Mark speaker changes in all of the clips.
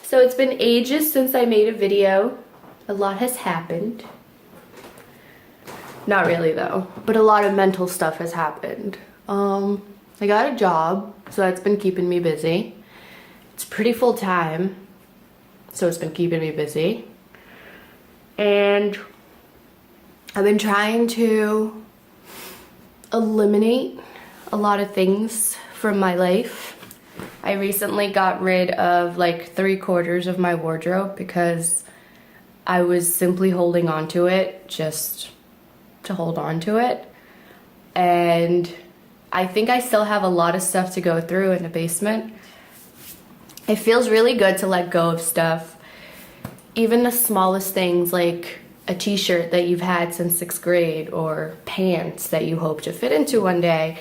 Speaker 1: So it's been ages since I made a video. A lot has happened. Not really though, but a lot of mental stuff has happened. I got a job, so that's been keeping me busy. It's pretty full time, so it's been keeping me busy. And I've been trying to eliminate a lot of things from my life. I recently got rid of like 3/4 of my wardrobe because I was simply holding on to it just to hold on to it. And I think I still have a lot of stuff to go through in the basement. It feels really good to let go of stuff. Even the smallest things like a t-shirt that you've had since 6th grade or pants that you hope to fit into one day.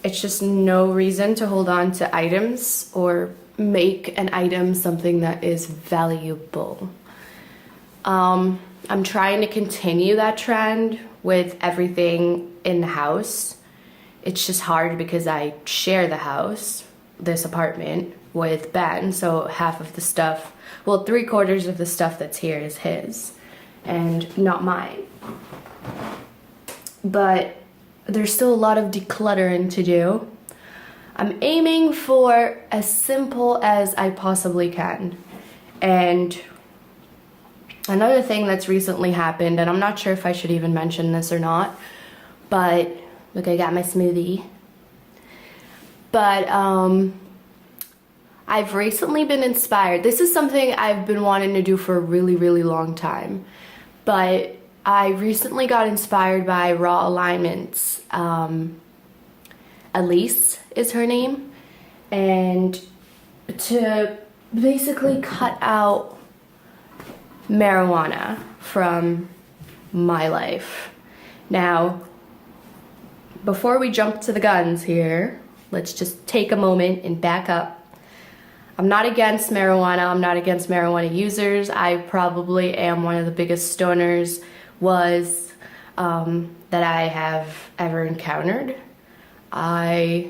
Speaker 1: It's just no reason to hold on to items or make an item something that is valuable. I'm trying to continue that trend with everything in the house. It's just hard because I share the house, this apartment, with Ben, so half of the stuff, well, 3/4 of the stuff that's here is his and not mine. But there's still a lot of decluttering to do. I'm aiming for as simple as I possibly can. And another thing that's recently happened, and I'm not sure if I should even mention this or not, but look, I got my smoothie. But I've recently been inspired. This is something I've been wanting to do for a really, really long time. But I recently got inspired by Raw Alignments. Elise is her name. And to basically cut out marijuana from my life. Now, before we jump to the guns here, let's just take a moment and back up. I'm not against marijuana. I'm not against marijuana users. I probably am one of the biggest stoners that I have ever encountered. I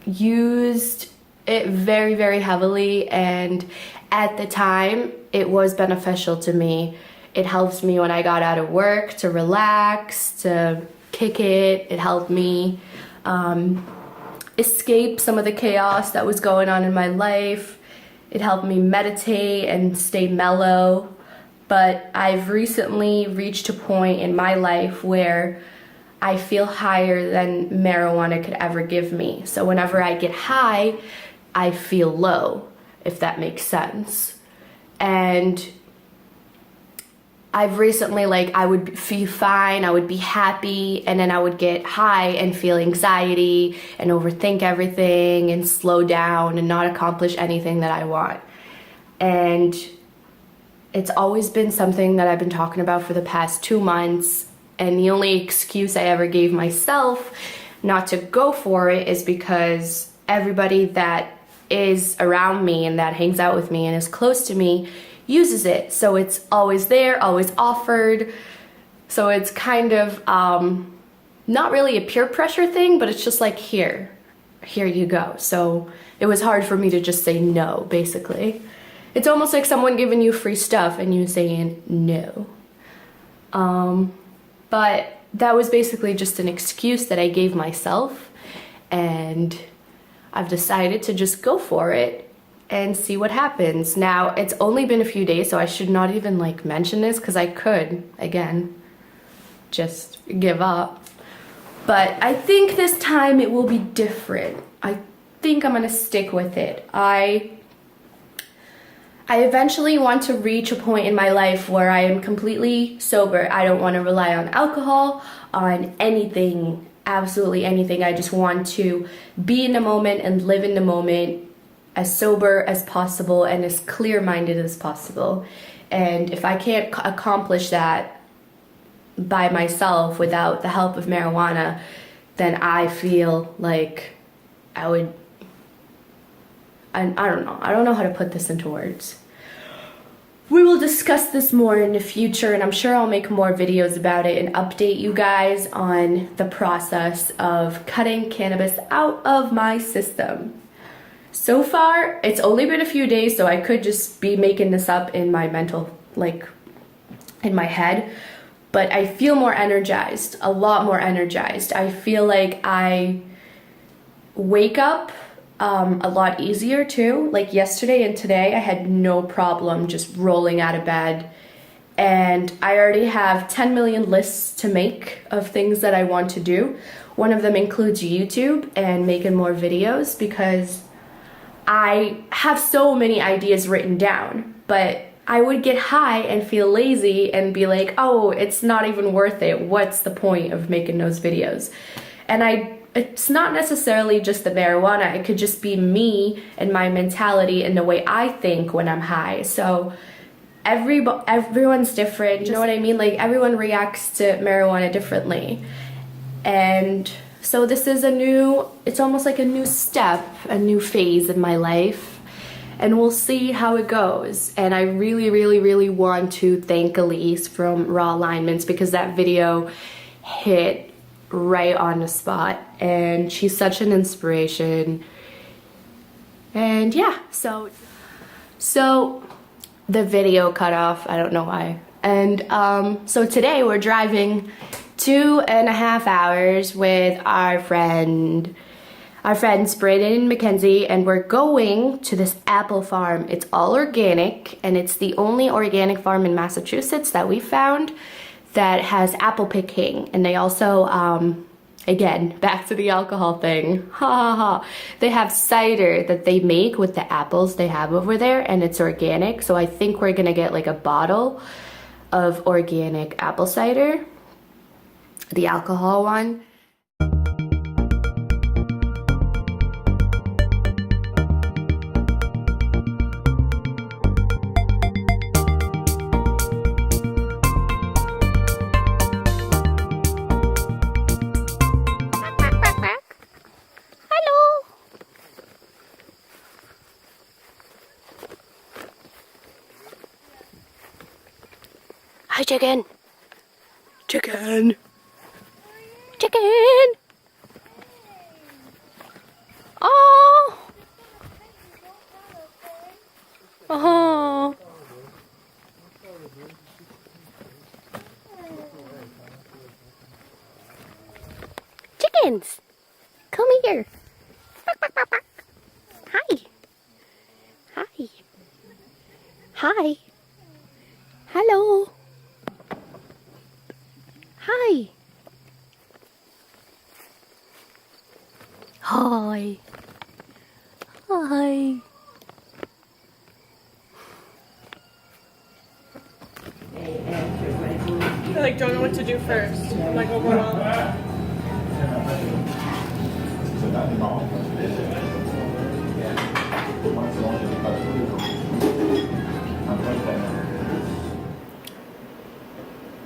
Speaker 1: used it very, very heavily, and at the time, it was beneficial to me. It helped me when I got out of work to relax, to kick it. It helped me escape some of the chaos that was going on in my life. It helped me meditate and stay mellow. But I've recently reached a point in my life where I feel higher than marijuana could ever give me. So whenever I get high, I feel low, if that makes sense. And I've recently, I would feel fine, I would be happy, and then I would get high and feel anxiety and overthink everything and slow down and not accomplish anything that I want. And it's always been something that I've been talking about for the past 2 months, and the only excuse I ever gave myself not to go for it is because everybody that is around me and that hangs out with me and is close to me uses it. So it's always there, always offered. So it's kind of not really a peer pressure thing, but it's just like, here you go. So it was hard for me to just say no, basically. It's almost like someone giving you free stuff and you saying no. But that was basically just an excuse that I gave myself, and I've decided to just go for it and see what happens. Now, it's only been a few days, so I should not even mention this because I could, again, just give up. But I think this time it will be different. I think I'm gonna stick with it. I eventually want to reach a point in my life where I am completely sober. I don't want to rely on alcohol, on anything, absolutely anything. I just want to be in the moment and live in the moment as sober as possible and as clear-minded as possible. And if I can't accomplish that by myself without the help of marijuana, then I feel like I don't know how to put this into words. We will discuss this more in the future, and I'm sure I'll make more videos about it and update you guys on the process of cutting cannabis out of my system. So far, it's only been a few days, so I could just be making this up in my mental, like, in my head. But I feel more energized, a lot more energized. I feel like I wake up a lot easier too. Like yesterday and today, I had no problem just rolling out of bed. And I already have 10 million lists to make of things that I want to do. One of them includes YouTube and making more videos because I have so many ideas written down, but I would get high and feel lazy and be like, oh, it's not even worth it. What's the point of making those videos? And it's not necessarily just the marijuana. It could just be me and my mentality and the way I think when I'm high. So everyone's different, you know what I mean? Like everyone reacts to marijuana differently. And so this is it's almost like a new step, a new phase in my life. And we'll see how it goes. And I really, really, really want to thank Elise from Raw Alignments because that video hit right on the spot. And she's such an inspiration. And yeah, so the video cut off, I don't know why. And so today we're driving 2.5 hours with our friends Brayden and Mackenzie, and we're going to this apple farm. It's all organic, and it's the only organic farm in Massachusetts that we found that has apple picking. And they also, again, back to the alcohol thing, ha ha ha. They have cider that they make with the apples they have over there, and it's organic. So I think we're gonna get like a bottle of organic apple cider, the alcohol one. Hi, chicken. Chicken. Chicken. Oh. Oh. Chickens, come here. Hi. Hi. Hi. Hello. Hi. Hi. Hi.
Speaker 2: I like don't know what to do first. I'm like overwhelmed.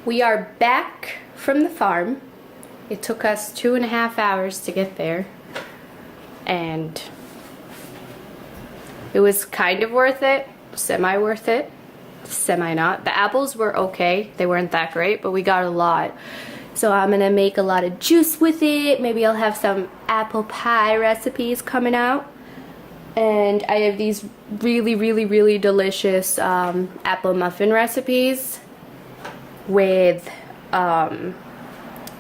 Speaker 1: We are back from the farm. It took us 2.5 hours to get there, and it was kind of worth it, semi worth it, semi not. The apples were okay, they weren't that great, but we got a lot. So I'm gonna make a lot of juice with it. Maybe I'll have some apple pie recipes coming out. And I have these really, really, really delicious apple muffin recipes with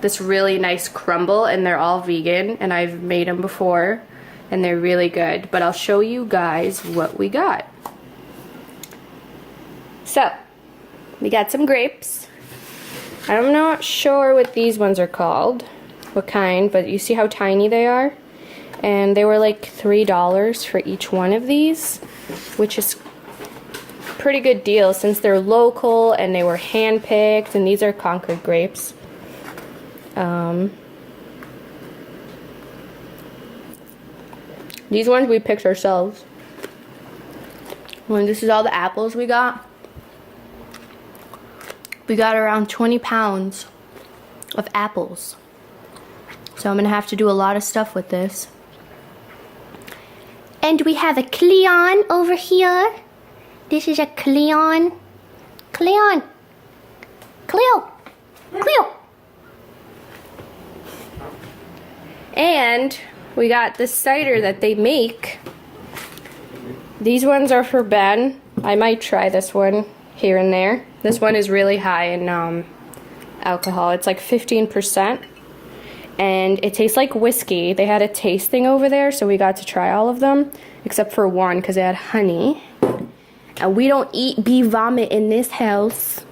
Speaker 1: this really nice crumble, and they're all vegan, and I've made them before and they're really good, but I'll show you guys what we got. So we got some grapes. I'm not sure what these ones are called, what kind, but you see how tiny they are, and they were like $3 for each one of these, which is pretty good deal since they're local and they were hand-picked, and these are Concord grapes. These ones we picked ourselves. And this is all the apples we got. We got around 20 pounds of apples. So I'm gonna have to do a lot of stuff with this. And we have a Cleon over here. This is a Cleon. Cleon. Cleo. Cleo. And we got this cider that they make These ones are for Ben. I might try this one here and there. This one is really high in alcohol. It's like 15%. And it tastes like whiskey. They had a tasting over there, so we got to try all of them, except for one because it had honey. And we don't eat bee vomit in this house.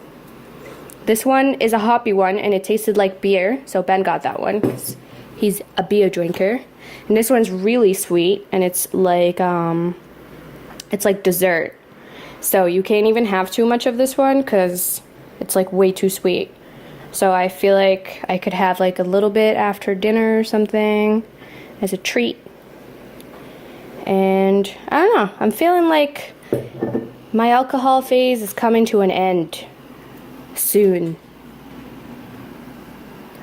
Speaker 1: This one is a hoppy one, and it tasted like beer, so Ben got that one because he's a beer drinker. And this one's really sweet, and it's like dessert. So you can't even have too much of this one because it's like way too sweet. So I feel like I could have like a little bit after dinner or something as a treat. And I don't know, I'm feeling like my alcohol phase is coming to an end soon.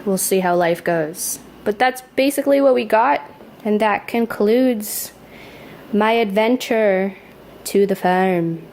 Speaker 1: We'll see how life goes. But that's basically what we got, and that concludes my adventure to the farm.